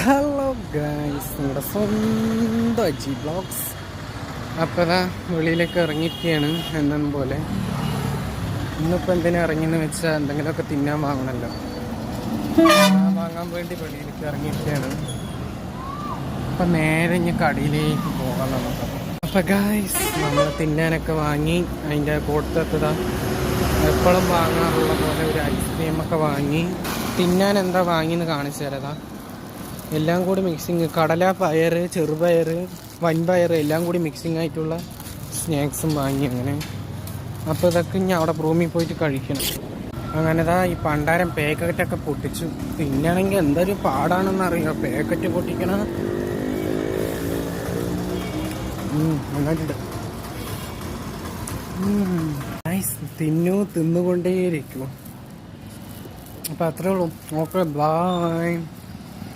Hello guys, നമ്മുടെ സ്വന്തം Aji blogs. അപ്പോൾ അതാ വെളിയിലേക്ക് ഇറങ്ങിയിരിക്കുകയാണ് എന്നും പോലെ. ഇന്നിപ്പോൾ എന്തിനാ ഇറങ്ങിയെന്ന് വെച്ചാൽ എന്തെങ്കിലുമൊക്കെ തിന്നാൻ വാങ്ങണമല്ലോ, വാങ്ങാൻ വേണ്ടി വെളിയിലേക്ക് ഇറങ്ങിയിരിക്കുകയാണ്. അപ്പം നേരെ ഇനി കടയിലേക്ക് പോകാൻ നമുക്ക്. അപ്പോൾ ഗൈസ്, നമ്മൾ തിന്നാനൊക്കെ വാങ്ങി അതിൻ്റെ കൂട്ടത്തതാ എപ്പോഴും വാങ്ങാറുള്ള പോലെ ഒരു ഐസ്ക്രീമൊക്കെ വാങ്ങി. തിന്നാൻ എന്താ വാങ്ങിയെന്ന് കാണിച്ചു തരാതാ. എല്ലാം കൂടി മിക്സിങ്, കടല, പയർ, ചെറുപയർ, വൻപയർ എല്ലാം കൂടി മിക്സിങ് ആയിട്ടുള്ള സ്നാക്സും വാങ്ങി. അങ്ങനെ അപ്പോൾ ഇതൊക്കെ ഇനി അവിടെ റൂമിൽ പോയിട്ട് കഴിക്കണം. അങ്ങനെതാ ഈ പണ്ടാരം പാക്കറ്റൊക്കെ പൊട്ടിച്ചു. പിന്നാണെങ്കിൽ എന്തൊരു പാടാണെന്നറിയാം പാക്കറ്റ് പൊട്ടിക്കണ. നന്നായിട്ടുണ്ട്. തിന്നുകൊണ്ടേയിരിക്കും. അപ്പോൾ അത്രേ ഉള്ളൂ. Okay, by.